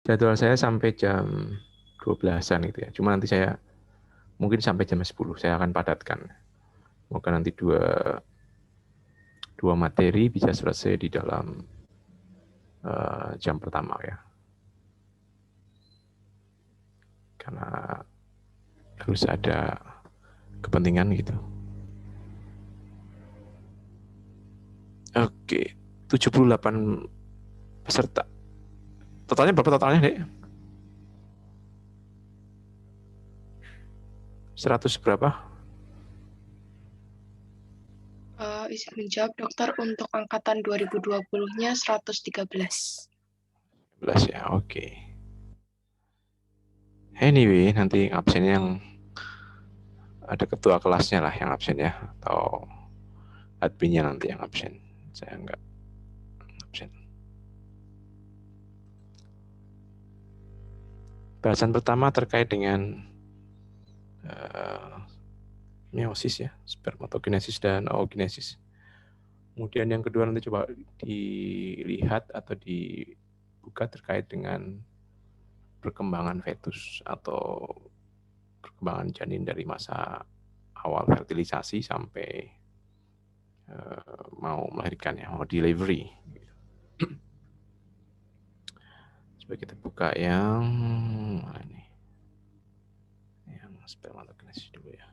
Jadwal saya sampai jam 12-an gitu ya. Cuma nanti saya mungkin sampai jam 10 saya akan padatkan. Semoga nanti dua materi bisa selesai di dalam jam pertama ya. Karena harus ada kepentingan gitu. Oke, 78 peserta. Totalnya berapa totalnya, Dek? 100 berapa? Izin menjawab, Dokter, untuk angkatan 2020-nya 113. 11 ya, oke. Anyway, nanti absennya yang ada ketua kelasnya lah yang absen ya, atau adminnya nanti yang absen. Saya enggak absen. Bahasan pertama terkait dengan meiosis ya, spermatogenesis dan oogenesis. Kemudian yang kedua nanti coba dilihat atau dibuka terkait dengan perkembangan fetus atau perkembangan janin dari masa awal fertilisasi sampai mau melahirkan ya, mau delivery. Coba kita buka yang mana nih? Yang spermatogenesis dulu ya.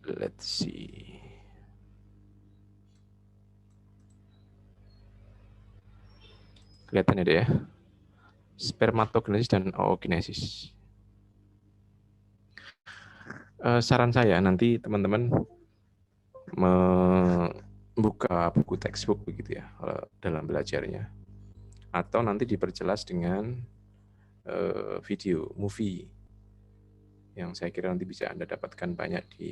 Let's see. Kelihatan ya deh ya. Spermatogenesis dan oogenesis. Saran saya nanti teman-teman membuka buku textbook begitu ya dalam belajarnya, atau nanti diperjelas dengan video, movie yang saya kira nanti bisa Anda dapatkan banyak di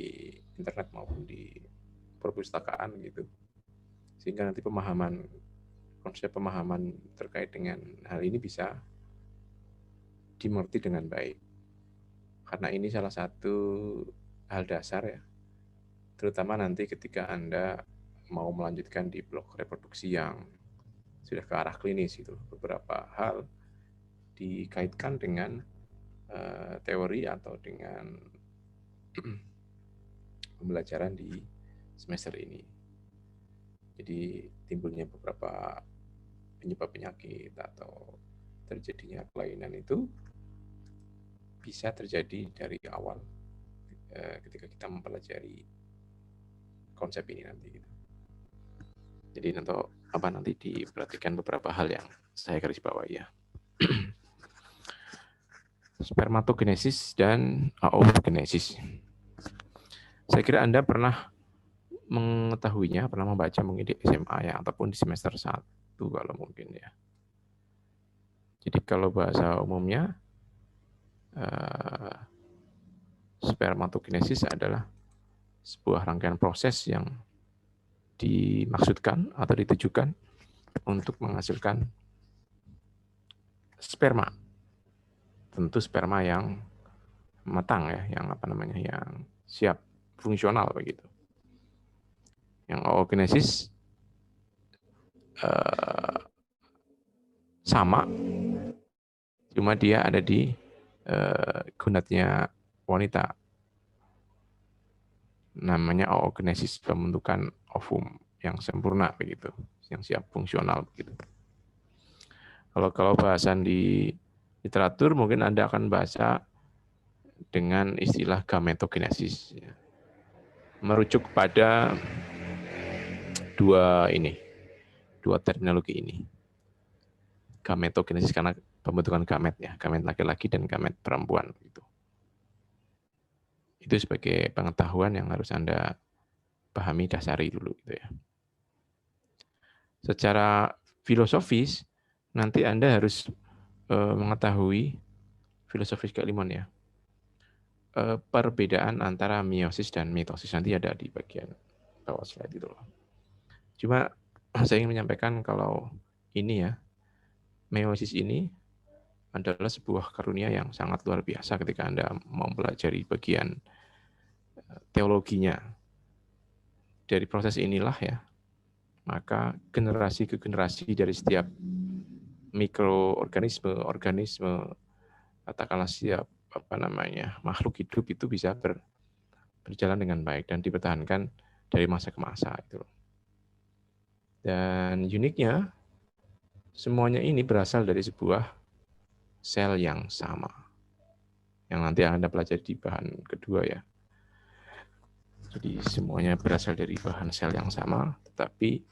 internet maupun di perpustakaan gitu, sehingga nanti konsep pemahaman terkait dengan hal ini bisa dimengerti dengan baik. Karena ini salah satu hal dasar ya, terutama nanti ketika Anda mau melanjutkan di blok reproduksi yang sudah ke arah klinis itu. Beberapa hal dikaitkan dengan teori atau dengan pembelajaran di semester ini. Jadi timbulnya beberapa penyebab penyakit atau terjadinya kelainan itu bisa terjadi dari awal ketika kita mempelajari konsep ini nanti. Jadi nanti diperhatikan beberapa hal yang saya garis bawahi ya. Spermatogenesis dan oogenesis. Saya kira Anda pernah mengetahuinya, pernah membaca mungkin di SMA ya, ataupun di semester 1 kalau mungkin ya. Jadi kalau bahasa umumnya, spermatogenesis adalah sebuah rangkaian proses yang dimaksudkan atau ditujukan untuk menghasilkan sperma. Tentu sperma yang matang ya, yang yang siap fungsional begitu. Yang oogenesis sama, cuma dia ada di gonadnya wanita. Namanya oogenesis, pembentukan ovum yang sempurna begitu, yang siap fungsional begitu. Kalau bahasan di literatur mungkin Anda akan baca dengan istilah gametogenesis. Merujuk pada dua terminologi ini. Gametogenesis karena pembentukan gamet ya, gamet laki-laki dan gamet perempuan gitu. Itu sebagai pengetahuan yang harus Anda pahami, dasari dulu gitu ya. Secara filosofis nanti Anda harus mengetahui filosofis keilmuan ya. Perbedaan antara meiosis dan mitosis nanti ada di bagian bawah slide itu loh. Cuma saya ingin menyampaikan kalau ini ya, meiosis ini adalah sebuah karunia yang sangat luar biasa ketika Anda mau mempelajari bagian teologinya. Dari proses inilah ya, maka generasi ke generasi dari setiap organisme, katakanlah setiap makhluk hidup itu bisa berjalan dengan baik dan dipertahankan dari masa ke masa itu. Dan uniknya, semuanya ini berasal dari sebuah sel yang sama. Yang nanti Anda pelajari di bahan kedua ya. Jadi semuanya berasal dari bahan sel yang sama, tetapi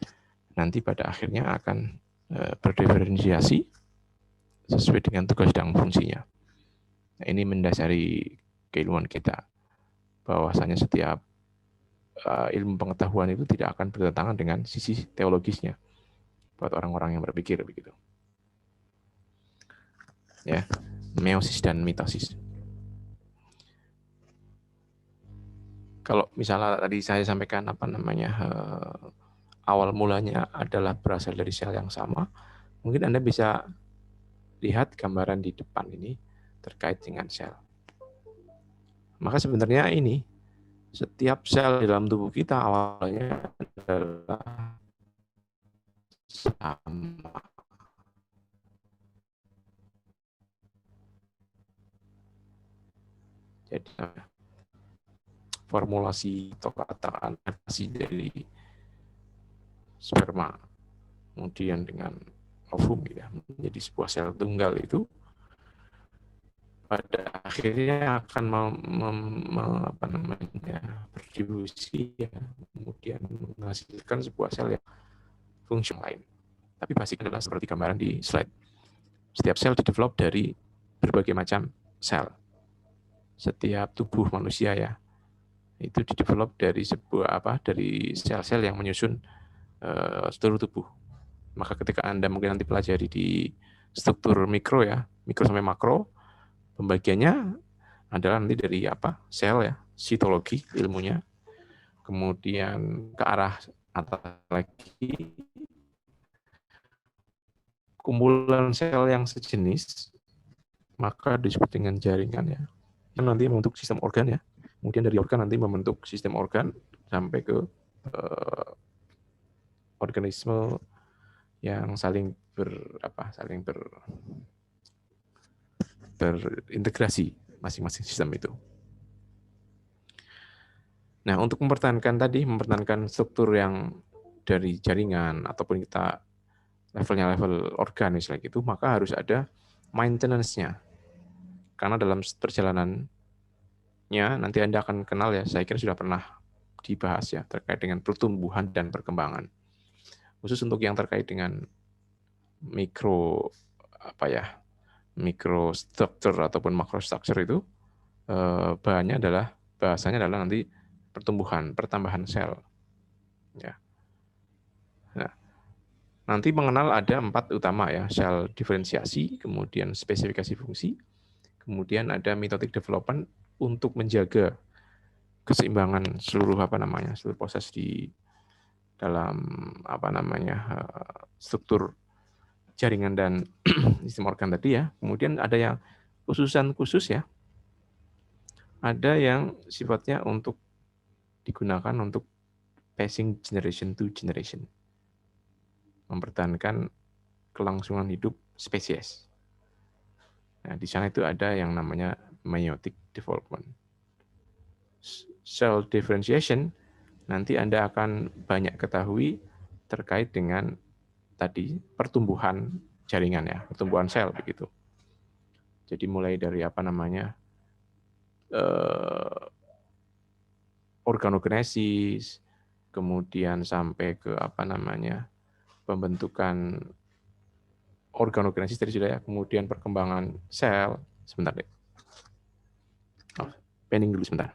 nanti pada akhirnya akan berdiferensiasi sesuai dengan tugas dan fungsinya. Nah, ini mendasari keilmuan kita, bahwasanya setiap ilmu pengetahuan itu tidak akan bertentangan dengan sisi teologisnya buat orang-orang yang berpikir begitu. Ya, meiosis dan mitosis. Kalau misalnya tadi saya sampaikan awal mulanya adalah berasal dari sel yang sama, mungkin Anda bisa lihat gambaran di depan ini terkait dengan sel. Maka sebenarnya ini setiap sel di dalam tubuh kita awalnya adalah sama. Jadi formulasi atau katakan dari sperma kemudian dengan ovum ya, menjadi sebuah sel tunggal itu pada akhirnya akan berdifusi ya, kemudian menghasilkan sebuah sel yang fungsi lain. Tapi basicnya adalah seperti gambaran di slide. Setiap sel didevelop dari berbagai macam sel. Setiap tubuh manusia ya, itu didevelop dari dari sel-sel yang menyusun seluruh tubuh. Maka ketika Anda mungkin nanti pelajari di struktur mikro ya, mikro sampai makro, pembagiannya adalah nanti dari sel ya, sitologi ilmunya, kemudian ke arah atas lagi kumpulan sel yang sejenis, maka disebut dengan jaringan ya. Yang nanti membentuk sistem organ ya. Kemudian dari organ nanti membentuk sistem organ sampai ke organisme yang saling berintegrasi masing-masing sistem itu. Nah, untuk mempertahankan struktur yang dari jaringan ataupun kita level organ misalnya gitu, maka harus ada maintenance-nya. Karena dalam perjalanannya nanti Anda akan kenal ya, saya kira sudah pernah dibahas ya terkait dengan pertumbuhan dan perkembangan. Khusus untuk yang terkait dengan microstructure ataupun macrostructure itu bahasanya adalah nanti pertambahan sel. Ya. Nah, nanti mengenal ada 4 utama ya, sel diferensiasi, kemudian spesifikasi fungsi, kemudian ada mitotic development untuk menjaga keseimbangan seluruh seluruh proses di dalam struktur jaringan dan sistem organ tadi ya. Kemudian ada yang khusus ya. Ada yang sifatnya untuk digunakan untuk passing generation to generation. Mempertahankan kelangsungan hidup spesies. Nah, di sana itu ada yang namanya meiotic development. Cell differentiation nanti Anda akan banyak ketahui terkait dengan tadi pertumbuhan jaringan ya, pertumbuhan sel begitu. Jadi mulai dari organogenesis, kemudian sampai ke pembentukan organogenesis tadi sudah ya, kemudian perkembangan sel. Sebentar deh. Pending dulu sebentar.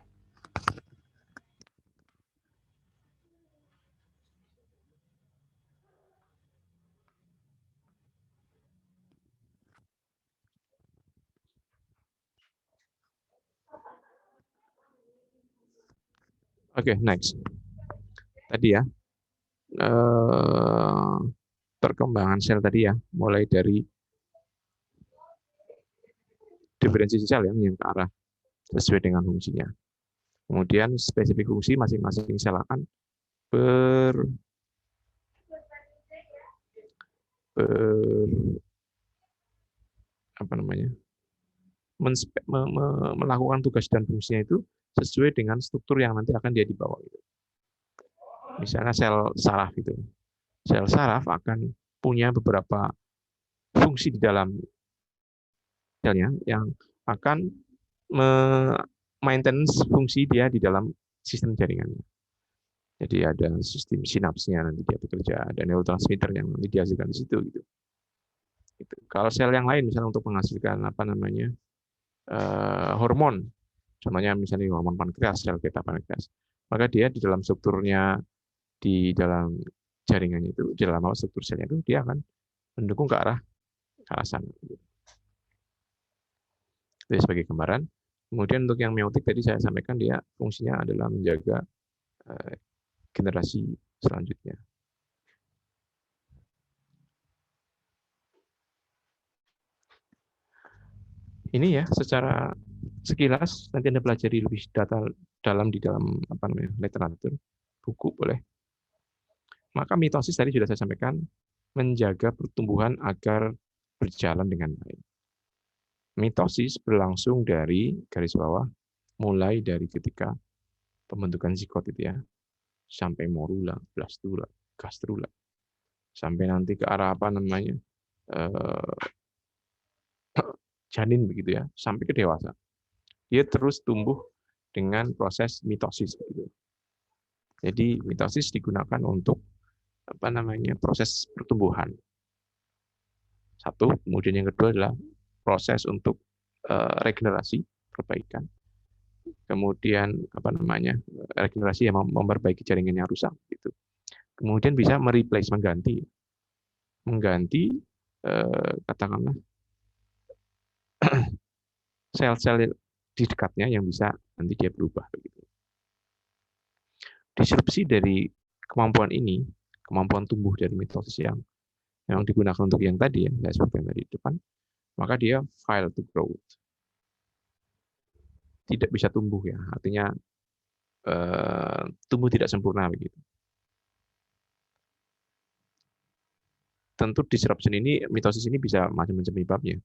Oke, next. Tadi ya, perkembangan sel tadi ya, mulai dari diferensiasi sel yang ke arah sesuai dengan fungsinya. Kemudian spesifik fungsi masing-masing sel akan melakukan tugas dan fungsinya itu sesuai dengan struktur yang nanti akan dia dibawa. Gitu. Misalnya sel saraf itu. Sel saraf akan punya beberapa fungsi di dalam selnya yang akan maintenance fungsi dia di dalam sistem jaringannya. Jadi ada sistem sinapsnya nanti dia bekerja, ada neurotransmitter yang nanti dihasilkan di situ gitu. Gitu. Kalau sel yang lain misalnya untuk menghasilkan hormon, contohnya misalnya hormon pankreas, sel beta pankreas, maka dia di dalam strukturnya di dalam jaringannya itu, di dalam struktur selnya itu dia akan mendukung ke arah sana. Itu sebagai gambaran. Kemudian untuk yang meiotik tadi saya sampaikan dia fungsinya adalah menjaga generasi selanjutnya. Ini ya secara sekilas nanti Anda pelajari lebih dalam di dalam literatur, buku boleh. Maka mitosis tadi sudah saya sampaikan menjaga pertumbuhan agar berjalan dengan baik. Mitosis berlangsung dari garis bawah mulai dari ketika pembentukan zigot itu ya sampai morula, blastula, gastrula, sampai nanti ke arah janin begitu ya, sampai ke dewasa. Dia terus tumbuh dengan proses mitosis gitu. Jadi mitosis digunakan untuk proses pertumbuhan. Satu, kemudian yang kedua adalah proses untuk regenerasi, perbaikan. Kemudian regenerasi yang memperbaiki jaringan yang rusak gitu. Kemudian bisa mengganti katakanlah sel-sel di dekatnya yang bisa nanti dia berubah begitu. Disrupsi dari kemampuan ini, kemampuan tumbuh dari mitosis yang digunakan untuk yang tadi yang saya sebutkan tadi di depan, maka dia fail to grow. Tidak bisa tumbuh ya, artinya tumbuh tidak sempurna begitu. Tentu disruption ini, mitosis ini bisa macam-macam penyebabnya.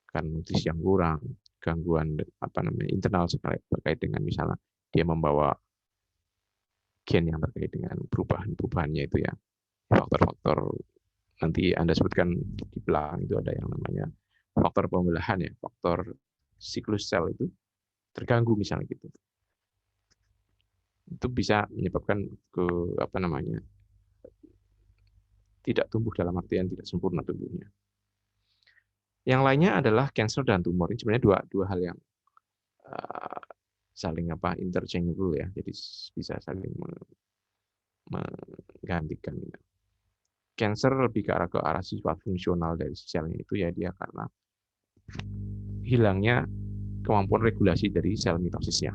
Kan nutrisi yang kurang, gangguan internal terkait dengan misalnya dia membawa gen yang terkait dengan perubahannya itu ya. Faktor-faktor nanti Anda sebutkan di belakang itu ada yang namanya faktor pembelahan ya, faktor siklus sel itu terganggu misalnya gitu. Itu bisa menyebabkan tidak tumbuh dalam artian tidak sempurna tumbuhnya. Yang lainnya adalah cancer dan tumor. Ini sebenarnya dua hal yang saling interchangeable ya. Jadi bisa saling menggantikan. Cancer lebih ke arah sifat fungsional dari selnya itu ya dia karena hilangnya kemampuan regulasi dari sel mitosisnya.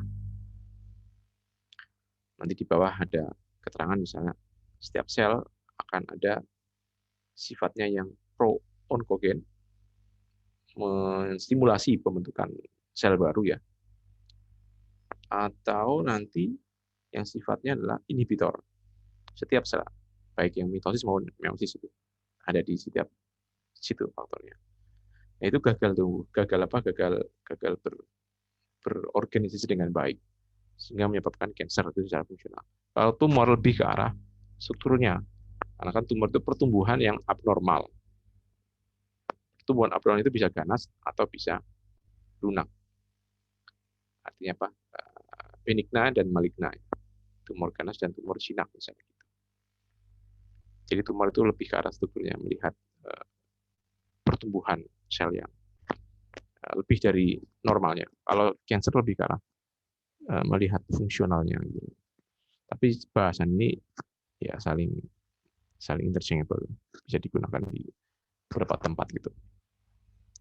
Nanti di bawah ada keterangan misalnya setiap sel akan ada sifatnya yang pro-onkogen, menstimulasi pembentukan sel baru ya. Atau nanti yang sifatnya adalah inhibitor. Setiap sel, baik yang mitosis maupun meiosis itu ada di setiap situ faktornya. Nah, itu gagal berorganisasi dengan baik sehingga menyebabkan kanker itu secara fungsional. Kalau tumor lebih ke arah strukturnya, karena kan tumor itu pertumbuhan yang abnormal. Pertumbuhan abnormal itu bisa ganas atau bisa lunak. Artinya apa? Benigna dan maligna. Tumor ganas dan tumor jinak misalnya. Jadi tumor itu lebih ke arah strukturnya, melihat pertumbuhan sel yang lebih dari normalnya. Kalau kanker lebih ke arah melihat fungsionalnya. Gitu. Tapi bahasan ini ya saling interchangeable, bisa digunakan di beberapa tempat gitu.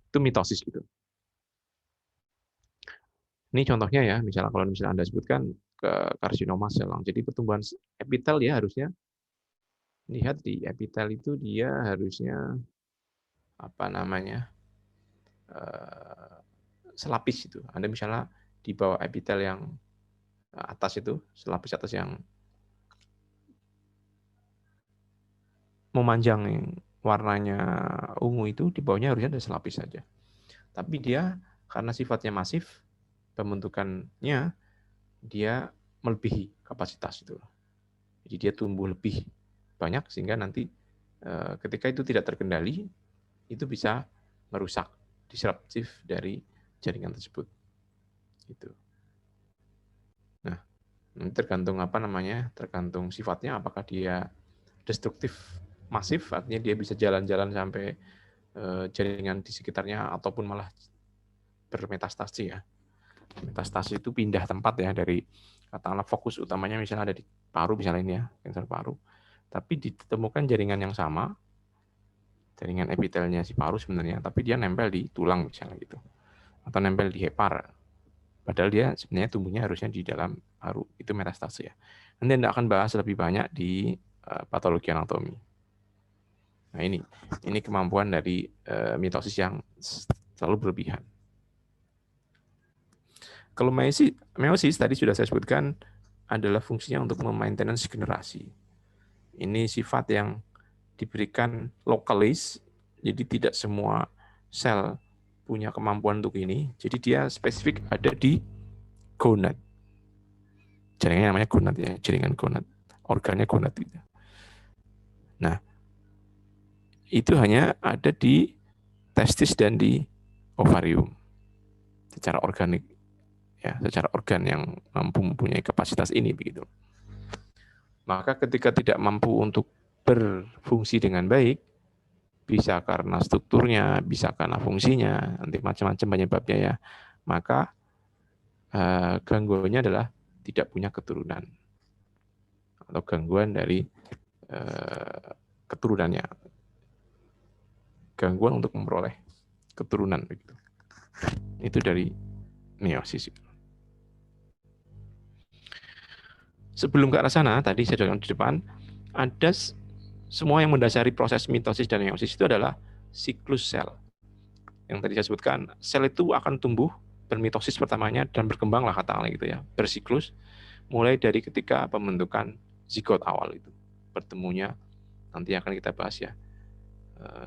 Itu mitosis gitu. Ini contohnya ya, misalnya kalau Anda sebutkan ke karsinoma sel. Jadi pertumbuhan epitel ya harusnya lihat di epitel itu dia harusnya selapis itu. Anda misalnya di bawah epitel yang atas itu, selapis atas yang memanjang yang warnanya ungu itu di bawahnya harusnya ada selapis saja. Tapi dia karena sifatnya masif, pembentukannya dia melebihi kapasitas itu. Jadi dia tumbuh lebih banyak sehingga nanti ketika itu tidak terkendali, itu bisa merusak, disruptif dari jaringan tersebut. Gitu. Nah, ini tergantung tergantung sifatnya, apakah dia destruktif masif, artinya dia bisa jalan-jalan sampai jaringan di sekitarnya ataupun malah bermetastasi ya. Metastasi itu pindah tempat ya dari katakanlah fokus utamanya misalnya ada di paru misalnya ini ya, kanker paru. Tapi ditemukan jaringan yang sama, jaringan epitelnya si paru sebenarnya, tapi dia nempel di tulang misalnya gitu. Atau nempel di hepar. Padahal dia sebenarnya tumbuhnya harusnya di dalam paru. Itu metastasi ya. Nanti Anda akan bahas lebih banyak di patologi anatomi. Nah ini kemampuan dari mitosis yang selalu berlebihan. Kalau meiosis tadi sudah saya sebutkan adalah fungsinya untuk memaintenance generasi. Ini sifat yang diberikan lokalis, jadi tidak semua sel punya kemampuan untuk ini. Jadi dia spesifik ada di gonad. Jaringannya namanya gonad ya, jaringan gonad. Organnya gonad itu. Nah, itu hanya ada di testis dan di ovarium. Secara organik ya, secara organ yang mampu mempunyai kapasitas ini begitu. Maka ketika tidak mampu untuk berfungsi dengan baik, bisa karena strukturnya, bisa karena fungsinya, nanti macam-macam penyebabnya ya, maka gangguannya adalah tidak punya keturunan atau gangguan dari keturunannya, gangguan untuk memperoleh keturunan begitu. Itu dari meiosis. Sebelum ke arah sana, tadi saya jelaskan di depan, ada semua yang mendasari proses mitosis dan meiosis itu adalah siklus sel. Yang tadi saya sebutkan, sel itu akan tumbuh bermitosis pertamanya dan berkembanglah katakanlah gitu ya, bersiklus mulai dari ketika pembentukan zigot awal itu. Bertemunya nanti akan kita bahas ya,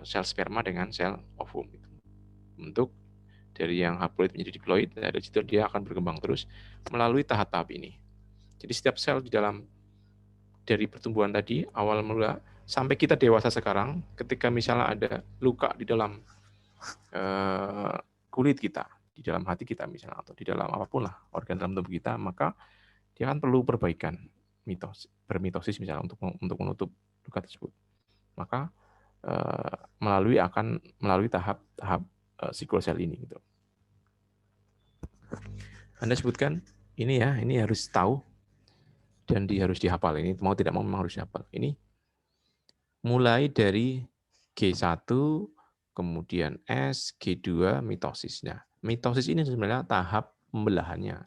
sel sperma dengan sel ovum itu. Bentuk dari yang haploid menjadi diploid, dari situ dia akan berkembang terus melalui tahap-tahap ini. Jadi setiap sel di dalam dari pertumbuhan tadi awal mula sampai kita dewasa sekarang, ketika misalnya ada luka di dalam kulit kita, di dalam hati kita misalnya, atau di dalam apapun lah organ dalam tubuh kita, maka dia kan perlu perbaikan bermitosis misalnya untuk menutup luka tersebut. Maka melalui tahap-tahap siklus sel ini gitu. Anda sebutkan ini ya, ini harus tahu dan harus dihafal. Ini mau tidak mau memang harus dihafal. Ini mulai dari G1, kemudian S, G2, mitosis. Nah, mitosis ini sebenarnya tahap pembelahannya.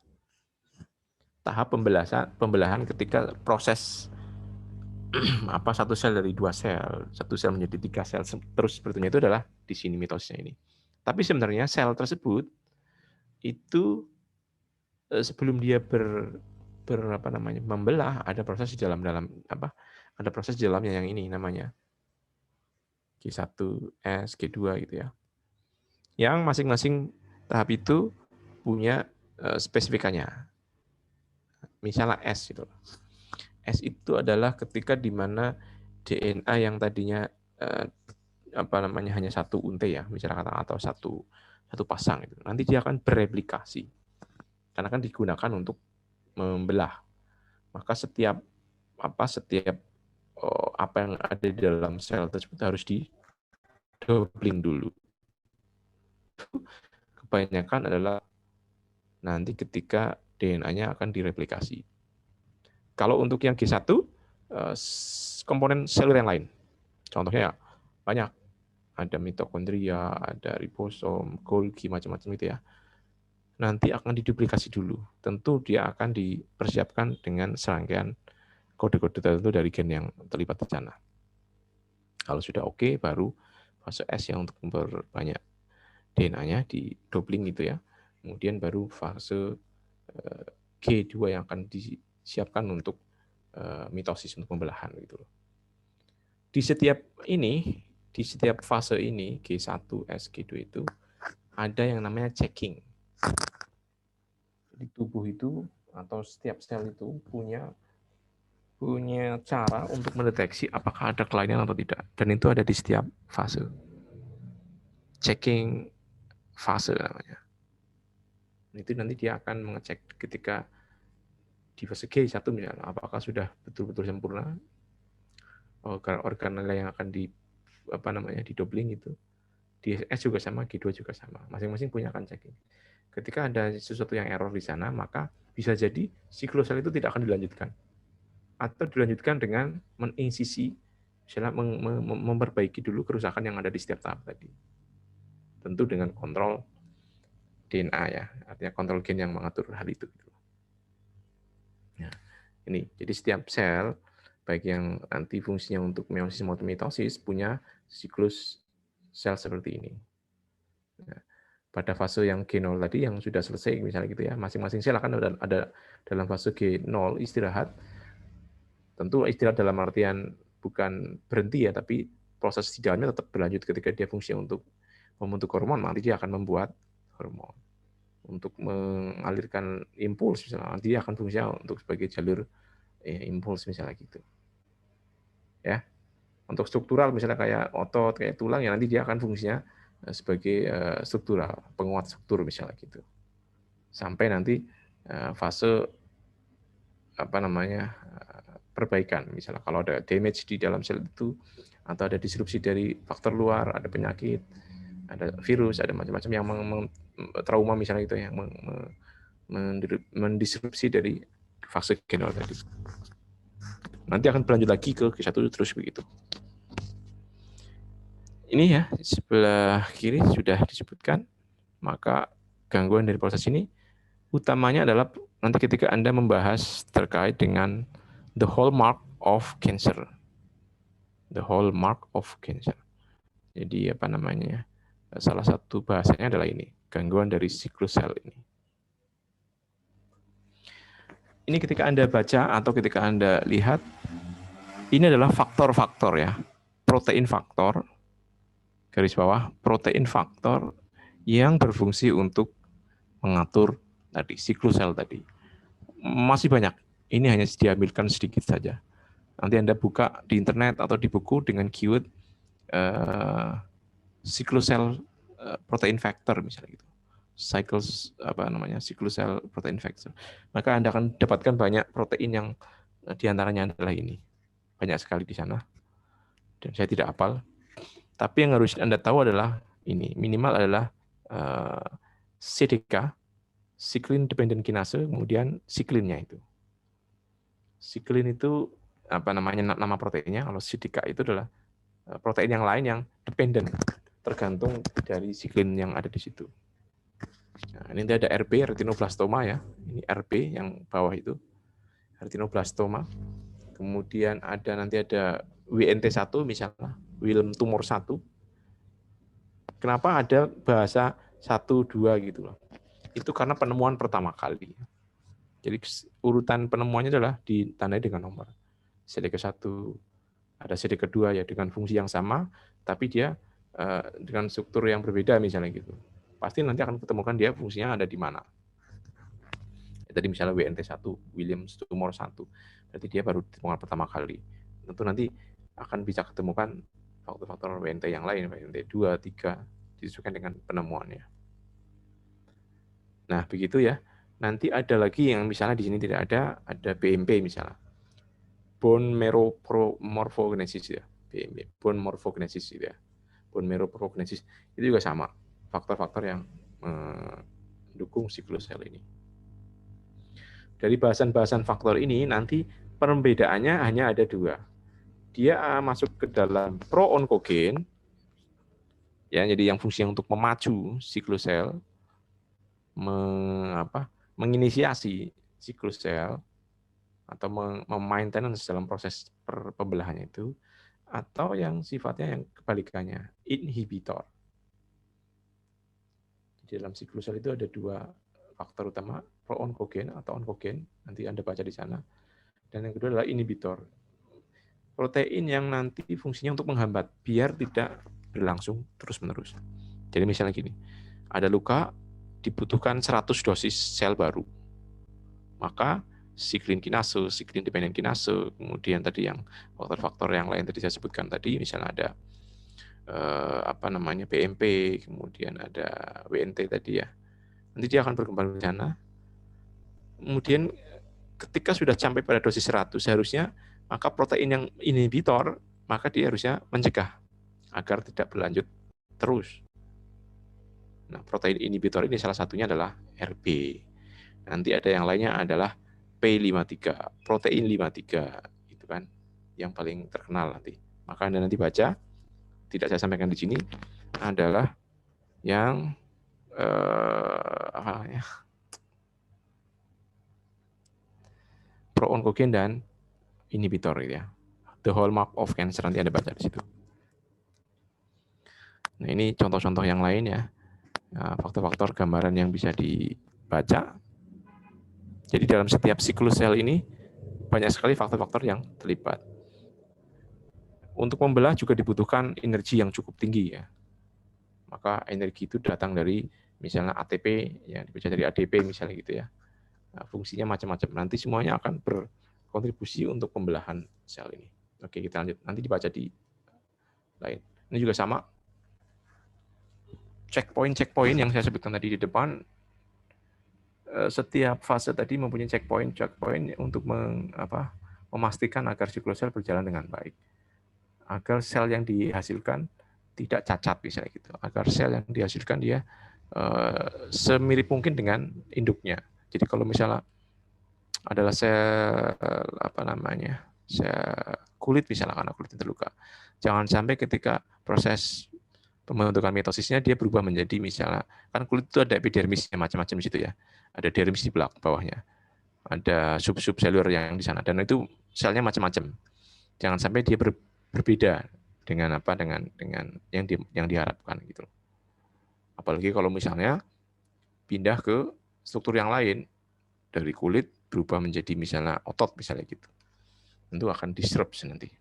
Tahap pembelahan ketika proses satu sel dari 2 sel, satu sel menjadi 3 sel, terus sepertinya itu adalah di sini mitosisnya ini. Tapi sebenarnya sel tersebut itu sebelum dia membelah, ada proses di ada proses di dalamnya yang ini namanya G1, S, G2 gitu ya. Yang masing-masing tahap itu punya spesifikannya. Misalnya S gitu. S itu adalah ketika di mana DNA yang tadinya hanya satu unte ya, misalnya atau satu pasang itu. Nanti dia akan bereplikasi. Karena kan digunakan untuk membelah. Maka setiap apa yang ada di dalam sel tersebut harus di doubling dulu. Kebanyakan adalah nanti ketika DNA-nya akan direplikasi. Kalau untuk yang G1, komponen seluler yang lain. Contohnya banyak. Ada mitokondria, ada ribosom, Golgi, macam-macam itu ya. Nanti akan diduplikasi dulu. Tentu dia akan dipersiapkan dengan serangkaian kode-kode tertentu dari gen yang terlibat di sana. Kalau sudah oke, baru fase S yang untuk memperbanyak DNA-nya di doubling gitu ya. Kemudian baru fase G2 yang akan disiapkan untuk mitosis, untuk pembelahan gitu. Di setiap di setiap fase ini, G1, S, G2 itu, ada yang namanya checking. Di tubuh itu, atau setiap sel itu punya cara untuk mendeteksi apakah ada kelainan atau tidak. Dan itu ada di setiap fase. Checking fase namanya. Itu nanti dia akan mengecek ketika di fase G1 misalnya, apakah sudah betul-betul sempurna organel yang akan didobling itu. Di S juga sama, G2 juga sama. Masing-masing punya akan checking. Ketika ada sesuatu yang error di sana, maka bisa jadi siklus sel itu tidak akan dilanjutkan. Atau dilanjutkan dengan menginsisi, misalnya memperbaiki dulu kerusakan yang ada di setiap tahap tadi. Tentu dengan kontrol DNA ya, artinya kontrol gen yang mengatur hal itu. Nah, ini, jadi setiap sel, baik yang nanti fungsinya untuk meiosis maupun mitosis, punya siklus sel seperti ini. Nah, pada fase yang G0 tadi yang sudah selesai misalnya gitu ya, masing-masing sel akan ada dalam fase G0 istirahat. Tentu istirahat dalam artian bukan berhenti ya, tapi proses di dalamnya tetap berlanjut ketika dia fungsi untuk membentuk hormon, nanti dia akan membuat hormon. Untuk mengalirkan impuls misalnya, nanti dia akan fungsinya untuk sebagai jalur impuls misalnya gitu. Ya. Untuk struktural misalnya kayak otot, kayak tulang, ya nanti dia akan fungsinya sebagai struktural, penguat struktur misalnya gitu. Sampai nanti fase perbaikan, misalnya kalau ada damage di dalam sel itu atau ada disrupsi dari faktor luar, ada penyakit, ada virus, ada macam-macam yang trauma misalnya itu yang mendisrupsi dari fase G0 tadi. Nanti akan berlanjut lagi ke G1 terus begitu. Ini ya, sebelah kiri sudah disebutkan, maka gangguan dari proses ini utamanya adalah nanti ketika Anda membahas terkait dengan the hallmark of cancer. The hallmark of cancer. Jadi salah satu bahasanya adalah ini, gangguan dari siklus sel ini. Ini ketika Anda baca atau ketika Anda lihat, ini adalah faktor-faktor ya, protein faktor, garis bawah, protein faktor yang berfungsi untuk mengatur tadi siklus sel tadi. Masih banyak. Ini hanya diambilkan sedikit saja. Nanti Anda buka di internet atau di buku dengan keyword siklus sel protein factor misalnya gitu. Siklus sel protein factor. Maka Anda akan dapatkan banyak protein yang diantaranya adalah ini. Banyak sekali di sana. Dan saya tidak hafal. Tapi yang harus Anda tahu adalah ini. Minimal adalah CDK, cyclin dependent kinase, kemudian siklinnya itu. Siklin itu nama proteinnya. Kalau CDK itu adalah protein yang lain yang dependent, tergantung dari siklin yang ada di situ. Nah, ini ada RB, retinoblastoma ya. Ini RB yang bawah itu, retinoblastoma. Kemudian nanti ada WNT1 misalnya, Wilm tumor 1. Kenapa ada bahasa 1, 2 gitu loh. Itu karena penemuan pertama kali. Jadi urutan penemuannya adalah ditandai dengan nomor. CDK1, ada CDK2 ya dengan fungsi yang sama, tapi dia dengan struktur yang berbeda misalnya gitu. Pasti nanti akan ketemukan dia fungsinya ada di mana. Tadi misalnya WNT1, Williams tumor 1, berarti dia baru ditemukan pertama kali. Tentu nanti akan bisa ketemukan faktor-faktor WNT yang lain, WNT2, 3, disesuaikan dengan penemuannya. Nah, begitu ya. Nanti ada lagi yang misalnya di sini tidak ada BMP misalnya. Bone marrow morphogenesis ya, BMP, bone morphogenesis gitu ya. Bone marrow morphogenesis itu juga sama, faktor-faktor yang mendukung siklus sel ini. Dari bahasan-bahasan faktor ini nanti perbedaannya hanya ada 2. Dia masuk ke dalam pro-oncogen, ya, jadi yang fungsi untuk memacu siklus sel, menginisiasi siklus sel, atau memaintenance dalam proses pembelahannya itu, atau yang sifatnya yang kebalikannya, inhibitor. Di dalam siklus sel itu ada 2 faktor utama, pro-oncogen atau oncogen, nanti Anda baca di sana, dan yang kedua adalah inhibitor. protein yang nanti fungsinya untuk menghambat biar tidak berlangsung terus-menerus. Jadi misalnya gini, ada luka, dibutuhkan 100 dosis sel baru. Maka siklin kinase, siklin dependent kinase, kemudian tadi yang faktor-faktor yang lain tadi saya sebutkan tadi, misalnya ada BMP, kemudian ada WNT tadi ya. Nanti dia akan berkembang di sana. Kemudian ketika sudah sampai pada dosis 100 seharusnya maka protein yang inhibitor maka dia harusnya mencegah agar tidak berlanjut terus. Nah, protein inhibitor ini salah satunya adalah RB. Nanti ada yang lainnya adalah P53, protein 53 itu kan yang paling terkenal nanti. Maka Anda nanti baca, tidak saya sampaikan di sini adalah yang pro-oncogen dan inhibitor gitu ya. The hallmark of cancer nanti Anda baca di situ. Nah, ini contoh-contoh yang lain ya. Faktor-faktor gambaran yang bisa dibaca. Jadi dalam setiap siklus sel ini banyak sekali faktor-faktor yang terlibat. Untuk membelah juga dibutuhkan energi yang cukup tinggi ya. Maka energi itu datang dari misalnya ATP, yang dibaca dari ADP misalnya gitu ya. Nah, fungsinya macam-macam. Nanti semuanya akan berkontribusi untuk pembelahan sel ini. Oke, kita lanjut. Nanti dibaca di lain. Ini juga sama. Checkpoint yang saya sebutkan tadi di depan, setiap fase tadi mempunyai checkpoint untuk memastikan agar siklus sel berjalan dengan baik. Agar sel yang dihasilkan tidak cacat misalnya gitu. Agar sel yang dihasilkan dia semirip mungkin dengan induknya. Jadi kalau misalnya adalah sel sel kulit misalnya karena kulit terluka. Jangan sampai ketika proses pembentukan mitosisnya dia berubah menjadi misalnya kan kulit itu ada epidermisnya macam-macam di situ ya. Ada dermis di bawahnya. Ada sub-sub seluler yang di sana dan itu selnya macam-macam. Jangan sampai dia berbeda dengan yang diharapkan gitu. Apalagi kalau misalnya pindah ke struktur yang lain dari kulit berubah menjadi misalnya otot misalnya gitu. Tentu akan disrupt nanti.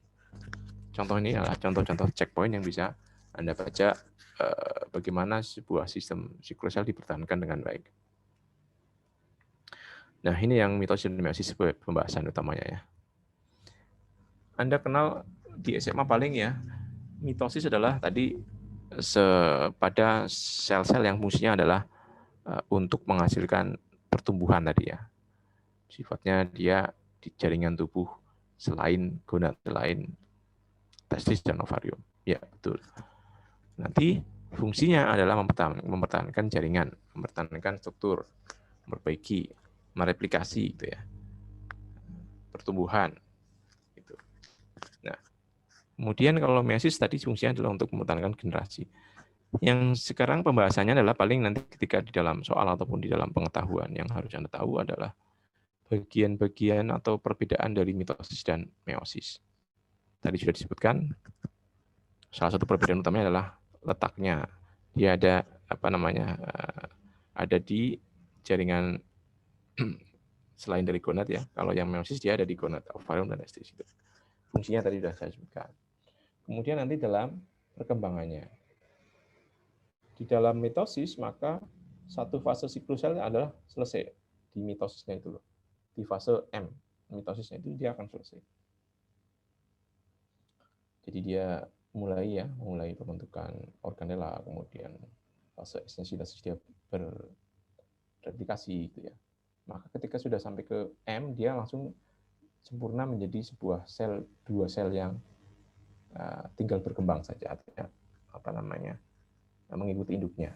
Contoh ini adalah contoh-contoh checkpoint yang bisa Anda baca bagaimana sebuah sistem siklus sel dipertahankan dengan baik. Nah, ini yang mitosis dan meiosis pembahasan utamanya ya. Anda kenal di SMA paling ya, mitosis adalah tadi pada sel-sel yang fungsinya adalah untuk menghasilkan pertumbuhan tadi ya. Sifatnya dia di jaringan tubuh selain gonad, selain testis dan ovarium. Ya, betul. Nanti fungsinya adalah mempertahankan jaringan, mempertahankan struktur, memperbaiki, mereplikasi gitu ya. Pertumbuhan gitu. Nah, kemudian kalau meiosis tadi fungsinya adalah untuk mempertahankan generasi. Yang sekarang pembahasannya adalah paling nanti ketika di dalam soal ataupun di dalam pengetahuan yang harus Anda tahu adalah bagian-bagian atau perbedaan dari mitosis dan meiosis. Tadi sudah disebutkan, salah satu perbedaan utamanya adalah letaknya. Dia ada ada di jaringan selain dari gonad ya. Kalau yang meiosis dia ada di gonad, ovarium dan testis. Fungsinya tadi sudah saya sebutkan. Kemudian nanti dalam perkembangannya. Di dalam mitosis maka satu fase siklus sel adalah selesai di mitosisnya itu loh. Di fase M mitosisnya itu dia akan selesai. Jadi dia mulai pembentukan organela, kemudian fase estensilas dia berreplikasi gitu ya. Maka ketika sudah sampai ke M dia langsung sempurna menjadi sebuah sel, dua sel yang tinggal berkembang saja, artinya mengikuti induknya.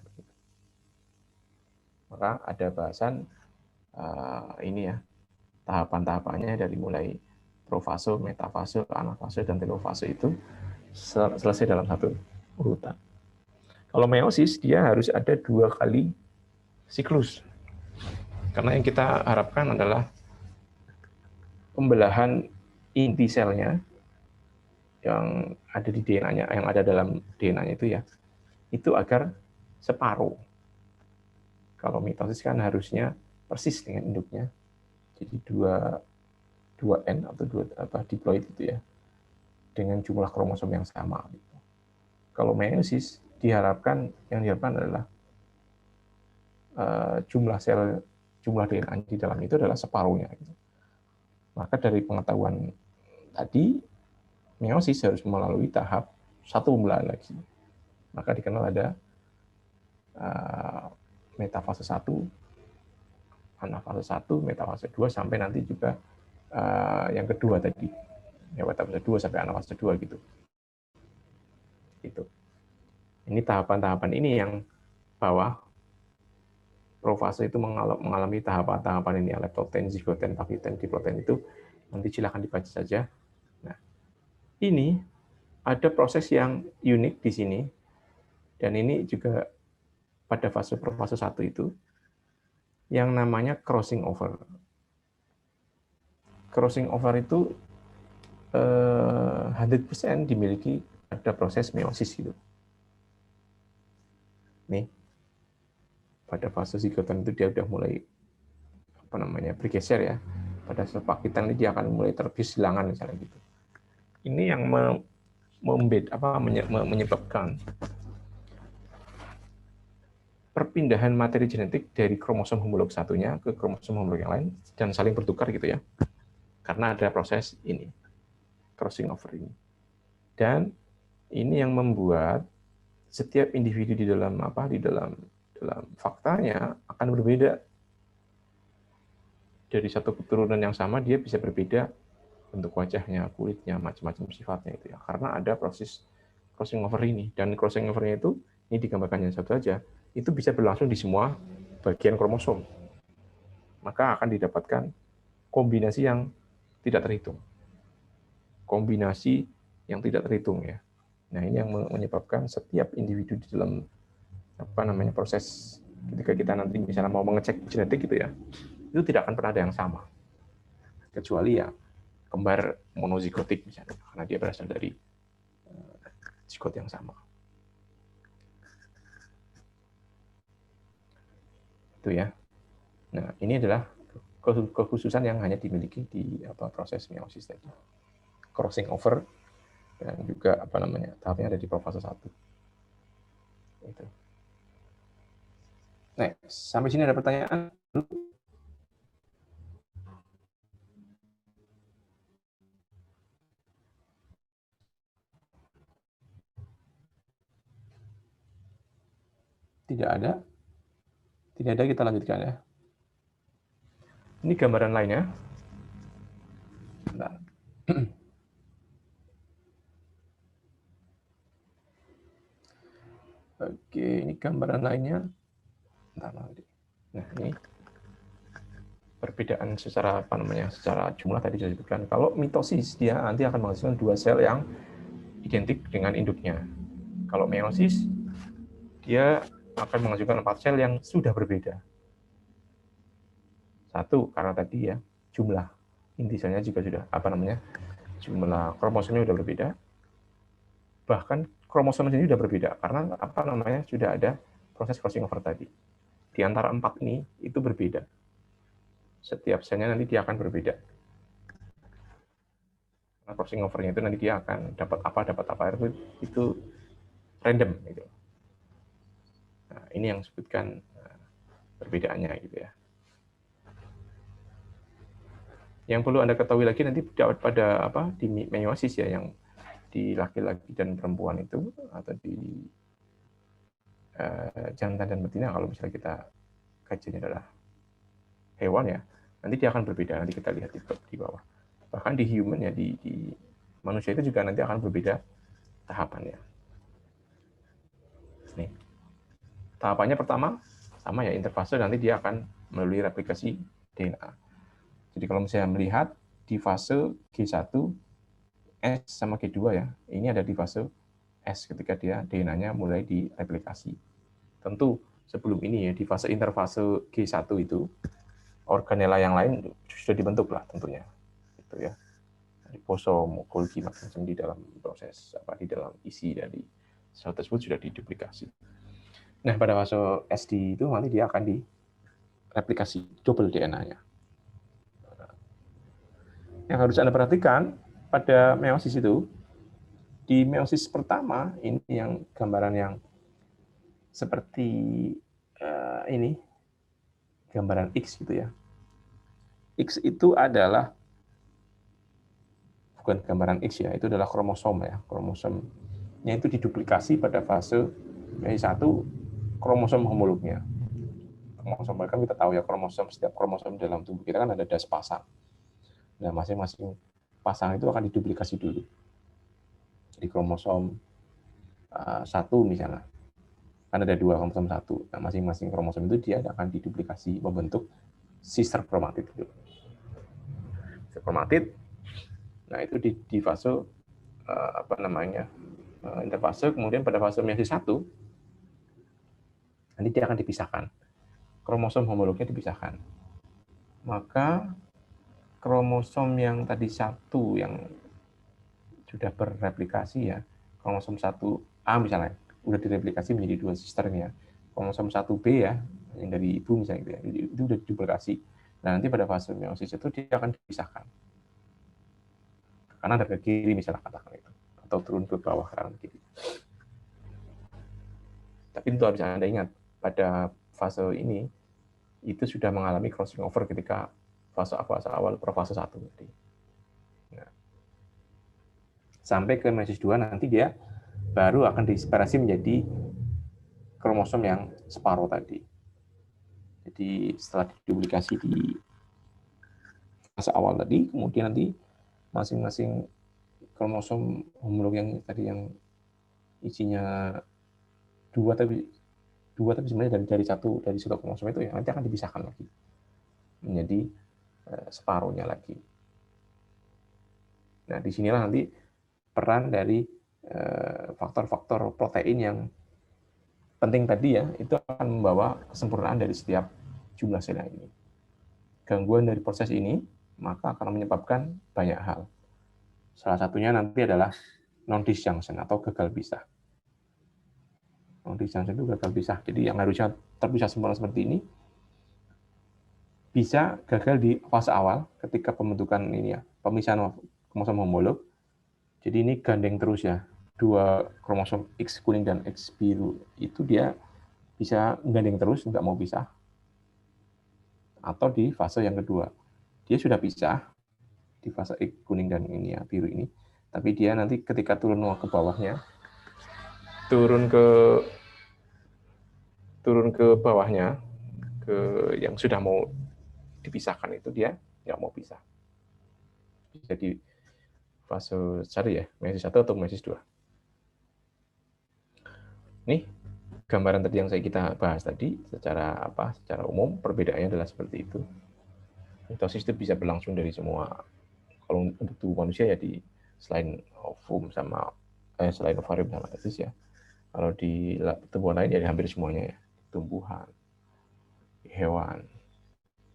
Maka ada bahasan ini ya, tahapan-tahapannya dari mulai profase, metafase, anafase, dan telofase itu selesai dalam satu urutan. Kalau meiosis dia harus ada 2 kali siklus. Karena yang kita harapkan adalah pembelahan inti selnya yang ada di DNA-nya, yang ada dalam DNA-nya itu ya, itu agar separuh. Kalau mitosis kan harusnya persis dengan induknya. Jadi 2N atau 2 diploid itu ya. dengan jumlah kromosom yang sama. Kalau meiosis yang diharapkan adalah jumlah DNA di dalam itu adalah separuhnya. Maka dari pengetahuan tadi, meiosis harus melalui tahap satu pembelahan lagi. Maka dikenal ada metafase 1, anafase 1, metafase 2, sampai nanti juga yang kedua tadi. Ya, metafase 2 sampai anafase 2 gitu. Ini tahapan-tahapan ini yang bawah profase itu mengalami tahapan-tahapan ini, leptoten, zigoten, pakitoten, diploten itu nanti silakan dibaca saja. Nah, ini ada proses yang unik di sini, dan ini juga pada fase profase 1 itu yang namanya crossing over. Crossing over itu 100% dimiliki pada proses meiosis gitu. Nih, pada fase zigoten itu dia udah mulai bergeser ya. Pada sepakitan ini dia akan mulai terbius silangan misalnya gitu. Ini yang menyebabkan perpindahan materi genetik dari kromosom homolog satunya ke kromosom homolog yang lain dan saling bertukar gitu ya. Karena ada proses ini, crossing over ini. Dan ini yang membuat setiap individu di dalam faktanya akan berbeda. Dari satu keturunan yang sama dia bisa berbeda bentuk wajahnya, kulitnya, macam-macam sifatnya itu ya. Karena ada proses crossing over ini, dan crossing overnya itu ini digambarkan yang satu aja, itu bisa berlangsung di semua bagian kromosom. Maka akan didapatkan kombinasi yang tidak terhitung. Kombinasi yang tidak terhitung ya. Nah, ini yang menyebabkan setiap individu di dalam proses ketika kita nanti misalnya mau mengecek genetik gitu ya, itu tidak akan pernah ada yang sama. Kecuali ya kembar monozigotik misalnya, karena dia berasal dari zigot yang sama. Itu ya. Nah, ini adalah kekhususan yang hanya dimiliki di proses meiosis tadi. Crossing over dan juga tahapnya ada di fase 1. Itu. Nah, sampai sini ada pertanyaan? Tidak ada. Tidak ada, kita lanjutkan ya. Ini gambaran lainnya. Bentar. Oke, ini gambaran lainnya. Bentar, nanti. Nah, ini perbedaan secara secara jumlah tadi sudah disebutkan. Kalau mitosis dia nanti akan menghasilkan 2 sel yang identik dengan induknya. Kalau meiosis dia akan menghasilkan 4 sel yang sudah berbeda. Satu, karena tadi ya jumlah inti selnya juga sudah jumlah kromosomnya sudah berbeda. Bahkan kromosom sendiri sudah berbeda karena sudah ada proses crossing over tadi. Di antara 4 ini itu berbeda. Setiap selnya nanti dia akan berbeda. Nah, crossing over-nya itu nanti dia akan dapat apa itu random gitu. Nah, ini yang disebutkan perbedaannya gitu ya. Yang perlu Anda ketahui lagi nanti pada di meiosis ya, yang di laki-laki dan perempuan itu, atau di jantan dan betina kalau misalnya kita kajiannya adalah hewan ya, nanti dia akan berbeda. Nanti kita lihat di bawah. Bahkan di human ya, di manusia itu juga nanti akan berbeda tahapannya. Nih. Tahapannya pertama sama ya, interfase, nanti dia akan melalui replikasi DNA. Jadi kalau misalnya melihat di fase G1, S sama G2 ya, ini ada di fase S ketika dia DNA-nya mulai direplikasi. Tentu sebelum ini ya, di fase interfase G1 itu, organela yang lain sudah dibentuk lah tentunya. Gitu ya. Ribosom, Golgi, macam-macam di dalam proses di dalam isi dari sel tersebut sudah diduplikasi. Nah, pada fase SD itu nanti dia akan direplikasi double DNA-nya. Yang harus Anda perhatikan pada meiosis itu, Di meiosis pertama, ini yang gambaran yang seperti ini, gambaran X gitu ya. X itu adalah, bukan gambaran X ya, itu adalah kromosom ya. Kromosomnya itu diduplikasi pada fase meiosis 1, kromosom homolognya. Kromosom kan kita tahu ya, setiap kromosom dalam tubuh kita kan ada pasang. Nah, masing-masing pasang itu akan diduplikasi dulu. Di kromosom 1 misalnya, kan ada 2 kromosom 1. Nah, masing-masing kromosom itu dia akan diduplikasi membentuk sister kromatid. Sister kromatid, nah itu di fase interfase, kemudian pada fase meiosis 1 nanti dia akan dipisahkan. Kromosom homolognya dipisahkan. Maka kromosom yang tadi 1 yang sudah berreplikasi ya, kromosom 1A misalnya, udah direplikasi menjadi 2 sisternya. Kromosom 1B ya, yang dari ibu misalnya itu udah diduplikasi. Nah, nanti pada fase meiosis itu dia akan dipisahkan. Karena ada ke kiri misalnya katakan itu, atau turun ke bawah kanan kiri. Tapi itu harus Anda ingat, pada fase ini itu sudah mengalami crossing over ketika fase awal profase 1 tadi. Nah, sampai ke meiosis 2 nanti dia baru akan diseparasi menjadi kromosom yang separuh tadi. Jadi setelah diduplikasi di fase awal tadi, kemudian nanti masing-masing kromosom homolog yang tadi yang isinya dua tapi sebenarnya dari satu kromosom itu ya nanti akan dipisahkan lagi menjadi separuhnya lagi. Nah, disinilah nanti peran dari faktor-faktor protein yang penting tadi ya, itu akan membawa kesempurnaan dari setiap jumlah sel ini. Gangguan dari proses ini maka akan menyebabkan banyak hal. Salah satunya nanti adalah non-disjunction atau gagal pisah. Non-disjunction itu gagal pisah. Jadi yang harusnya terpisah sempurna seperti ini bisa gagal di fase awal ketika pembentukan ini ya, pemisahan kromosom homolog. Jadi ini gandeng terus ya. 2 kromosom X kuning dan X biru itu dia bisa gandeng terus, nggak mau pisah. Atau di fase yang kedua, dia sudah pisah di fase X kuning dan ini ya, biru ini. Tapi dia nanti ketika turun ke bawahnya, turun ke bawahnya, ke yang sudah mau dipisahkan itu dia nggak mau pisah. Jadi fase 1 ya, meiosis 1 atau meiosis 2. Nih, gambaran tadi yang kita bahas tadi secara umum perbedaannya adalah seperti itu. Mitosis itu bisa berlangsung dari semua, kalau untuk tubuh manusia ya di selain ovum sama selain ovarium sama testis ya. Kalau di tubuh lain ya hampir semuanya ya, tumbuhan, hewan,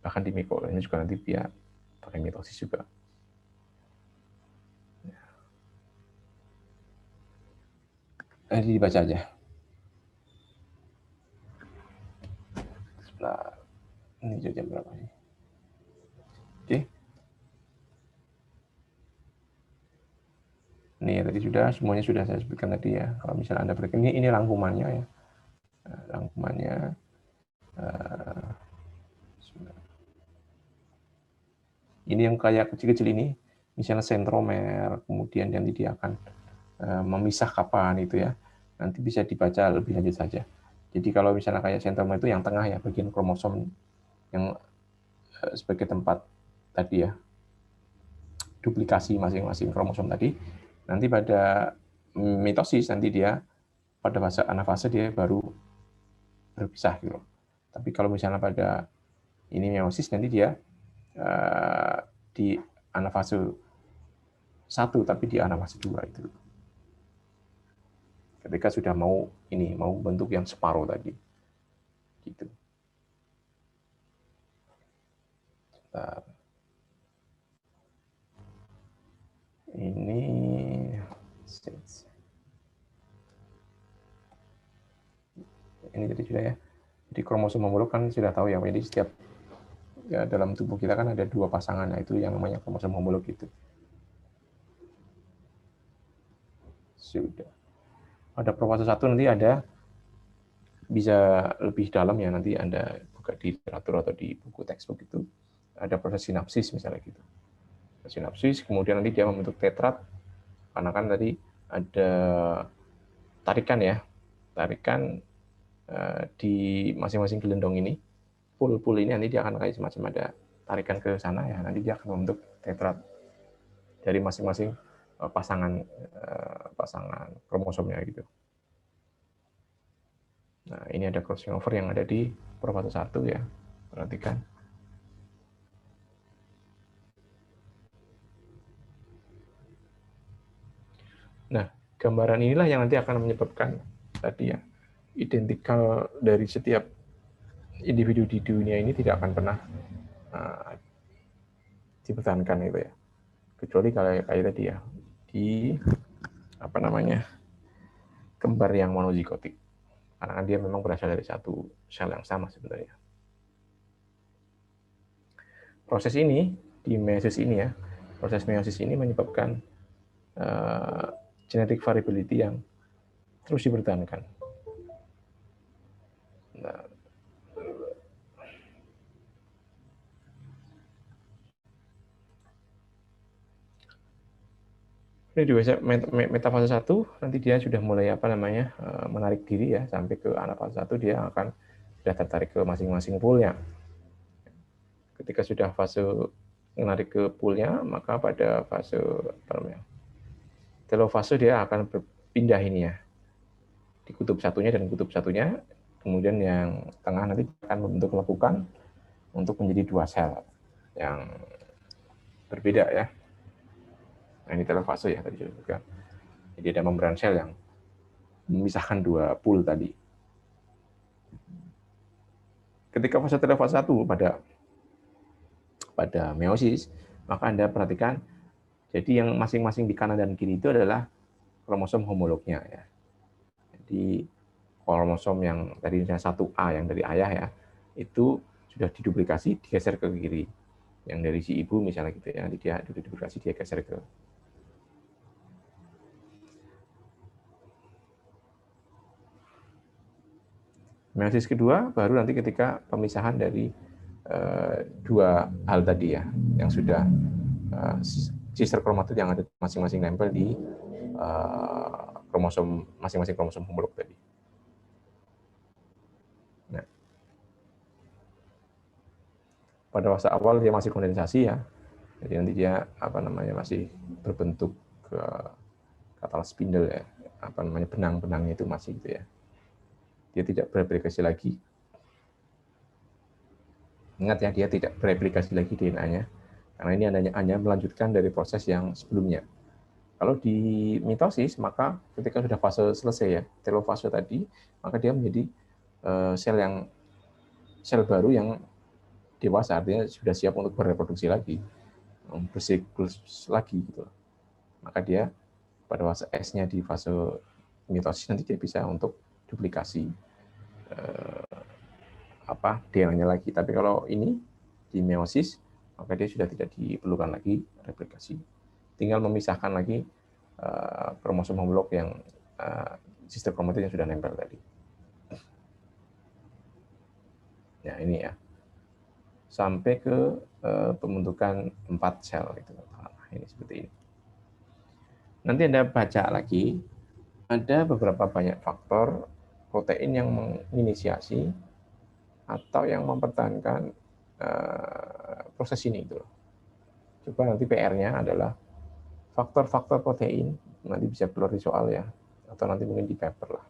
bahkan di mikroorganisme juga nanti dia pakai mitosis juga. Dibaca aja. Nah, ini jam berapa nih? Oke. Ini tadi semuanya sudah saya sebutkan tadi ya. Kalau misalnya Anda berikan ini rangkumannya ya. Rangkumannya ini yang kayak kecil-kecil ini, misalnya sentromer, kemudian nanti dia akan memisah kapan itu ya. Nanti bisa dibaca lebih lanjut saja. Jadi kalau misalnya kayak sentromer itu yang tengah ya, bagian kromosom yang sebagai tempat tadi ya, duplikasi masing-masing kromosom tadi. Nanti pada mitosis nanti dia pada fase anafase dia baru berpisah gitu. Tapi kalau misalnya pada ini meiosis nanti dia di anafase 1 tapi di anafase 2 itu. Ketika sudah mau bentuk yang separuh tadi. Gitu. Ini tadi sudah ya. Jadi kromosom homolog kan sudah tahu ya. Jadi setiap ya, dalam tubuh kita kan ada 2 pasangan, nah itu yang namanya kromosom homolog itu. sudah. Ada profase 1 nanti ada bisa lebih dalam ya, nanti Anda buka di literatur atau di buku textbook itu ada proses sinapsis misalnya gitu. Sinapsis, kemudian nanti dia membentuk tetrat, karena kan tadi ada tarikan ya, tarikan di masing-masing gelendong ini, pul ini nanti dia akan kayak semacam ada tarikan ke sana ya, nanti dia akan membentuk tetrat dari masing-masing pasangan kromosomnya gitu. Nah, ini ada crossing over yang ada di profase 1 ya, perhatikan. Nah, gambaran inilah yang nanti akan menyebabkan tadi ya, identikal dari setiap individu di dunia ini tidak akan pernah dipertahankan itu ya. Kecuali kayak tadi ya, di apa namanya, kembar yang monozigotik. Karena dia memang berasal dari satu sel yang sama sebenarnya. Proses ini di meiosis ini ya, proses meiosis ini menyebabkan genetic variability yang terus dipertahankan. Nah, ini di metafase 1 nanti dia sudah mulai menarik diri ya, sampai ke anafase 1 dia akan sudah tertarik ke masing-masing poolnya. Ketika sudah fase menarik ke poolnya, maka pada fase telofase dia akan berpindah ini ya, di kutub satunya dan kutub satunya, kemudian yang tengah nanti akan membentuk lekukan untuk menjadi 2 sel yang berbeda ya. Nah, ini telofase ya tadi juga. Jadi ada membran sel yang memisahkan 2 pool tadi. Ketika fase telofase 1 pada meiosis, maka Anda perhatikan, jadi yang masing-masing di kanan dan kiri itu adalah kromosom homolognya ya. Jadi kromosom yang tadi misalnya 1A yang dari ayah ya, itu sudah diduplikasi, digeser ke kiri. Yang dari si ibu misalnya gitu ya, nanti dia diduplikasi, dia geser ke meiosis kedua, baru nanti ketika pemisahan dari 2 hal tadi ya, yang sudah sister kromatid yang ada masing-masing nempel di kromosom masing-masing kromosom homolog tadi. Nah, pada fase awal dia masih kondensasi ya, jadi nanti dia masih berbentuk ke katal spindle ya, benang-benangnya itu masih gitu ya. Dia tidak bereplikasi lagi. Ingat ya, dia tidak bereplikasi lagi DNA-nya, karena ini hanya melanjutkan dari proses yang sebelumnya. Kalau di mitosis, maka ketika sudah fase selesai ya, telofase tadi, maka dia menjadi sel baru yang dewasa, artinya sudah siap untuk bereproduksi lagi, bersiklus lagi gitu. Maka dia pada fase S-nya di fase mitosis nanti dia bisa untuk duplikasi DNA-nya lagi. Tapi kalau ini di meiosis, maka dia sudah tidak diperlukan lagi replikasi. Tinggal memisahkan lagi kromosom homolog yang sister kromatid yang sudah nempel tadi. Ya, ini ya. Sampai ke pembentukan 4 sel itu. Nah, ini seperti ini. Nanti Anda baca lagi, ada beberapa banyak faktor protein yang menginisiasi atau yang mempertahankan proses ini itu. Coba nanti PR-nya adalah faktor-faktor protein, nanti bisa keluar di soal ya, atau nanti mungkin di paper lah.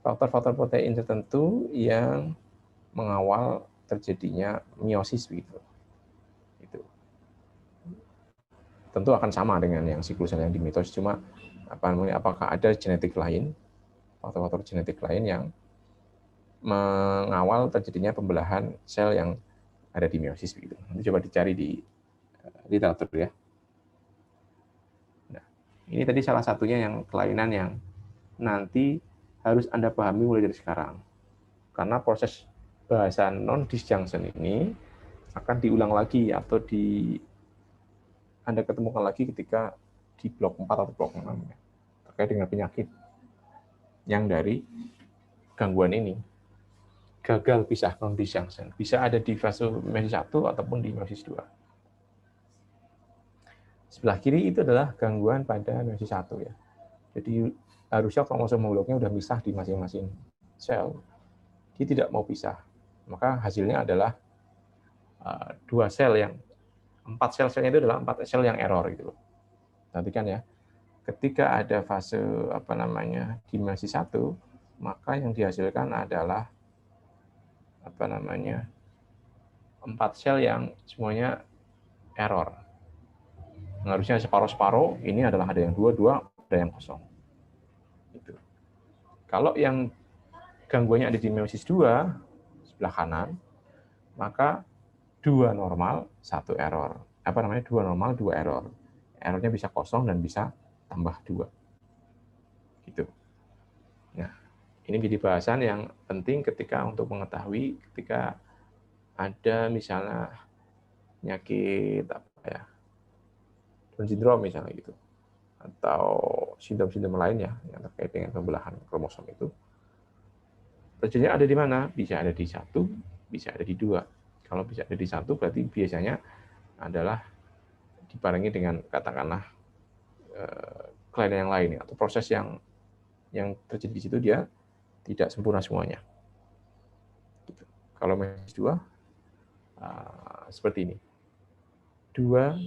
Faktor-faktor protein tertentu yang mengawal terjadinya meiosis begitu. Itu. Tentu akan sama dengan yang siklus yang di mitosis, cuma apakah ada genetik lain, faktor-faktor genetik lain yang mengawal terjadinya pembelahan sel yang ada di meiosis begitu. Nanti coba dicari di literatur ya. Nah, ini tadi salah satunya yang kelainan yang nanti harus Anda pahami mulai dari sekarang. Karena proses bahasan non-disjunction ini akan diulang lagi atau Anda ketemukan lagi ketika di blok 4 atau blok 6. terkait dengan penyakit yang dari gangguan ini gagal pisah non-disjunction. Bisa ada di fase meiosis 1 ataupun di meiosis 2. Sebelah kiri itu adalah gangguan pada meiosis 1 ya. Jadi harusnya kromosom homolognya sudah misah di masing-masing sel. Dia tidak mau pisah. Maka hasilnya adalah 4 sel-selnya itu adalah 4 sel yang error gitu loh. Perhatikan ya. Ketika ada fase di meiosis 1, maka yang dihasilkan adalah 4 sel yang semuanya error. Harusnya separuh-separuh, ini adalah ada yang 2, ada yang kosong. Gitu. Kalau yang gangguannya ada di meiosis 2, sebelah kanan, maka 2 normal, 1 error. 2 normal, 2 error. Errornya bisa kosong dan bisa tambah 2. Gitu. Nah, ini jadi bahasan yang penting ketika untuk mengetahui ketika ada misalnya penyakit Down syndrome misalnya gitu, atau sindrom-sindrom lainnya yang terkait dengan pembelahan kromosom itu. Terjadinya ada di mana? Bisa ada di 1, bisa ada di 2. Kalau bisa ada di 1 berarti biasanya adalah dibarengi dengan katakanlah kelainan yang lain atau proses yang terjadi di situ dia tidak sempurna semuanya. Gitu. Kalau meiosis 2 seperti ini. 2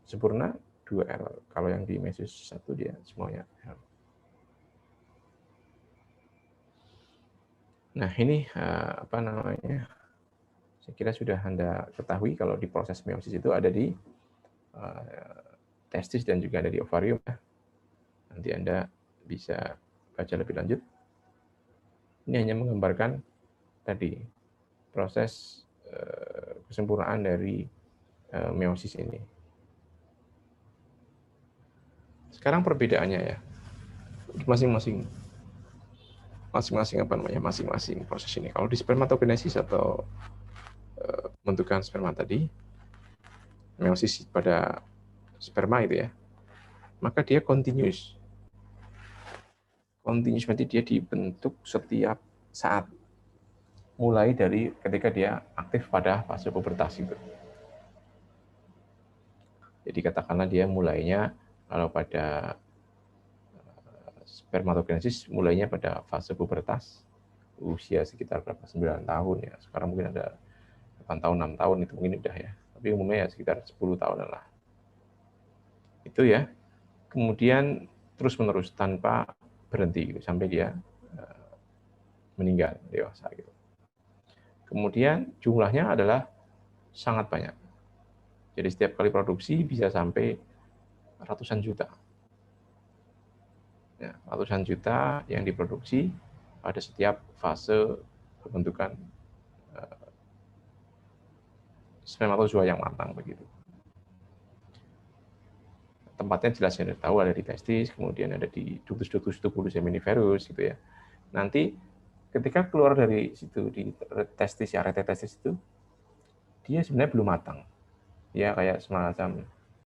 sempurna, 2 error. Kalau yang di meiosis 1 dia semuanya error. Nah, ini saya kira sudah Anda ketahui kalau di proses meiosis itu ada di testis dan juga ada di ovarium. Nanti Anda bisa baca lebih lanjut. Ini hanya menggambarkan tadi proses kesempurnaan dari meiosis ini. Sekarang perbedaannya ya, masing-masing proses ini. Kalau di spermatogenesis atau pembentukan sperma tadi, meiosis pada sperma itu ya, maka dia continuous. Continuous berarti dia dibentuk setiap saat, mulai dari ketika dia aktif pada fase pubertas itu. Jadi katakanlah dia mulainya kalau pada spermatogenesis mulainya pada fase pubertas, usia sekitar 9 tahun ya. Sekarang mungkin ada 8 tahun, 6 tahun itu mungkin udah ya. Tapi umumnya ya sekitar 10 tahunan lah. Itu ya. Kemudian terus-menerus tanpa berhenti gitu, sampai dia meninggal dewasa gitu. Kemudian jumlahnya adalah sangat banyak. Jadi setiap kali produksi bisa sampai ratusan juta. Ya, ratusan juta yang diproduksi pada setiap fase pembentukan spermatozoa yang matang begitu. Tempatnya jelas Anda tahu ada di testis, kemudian ada di ductus tubulis seminiferus gitu ya. Nanti ketika keluar dari situ di testis ya, rete testis itu dia sebenarnya belum matang. Ya kayak semacam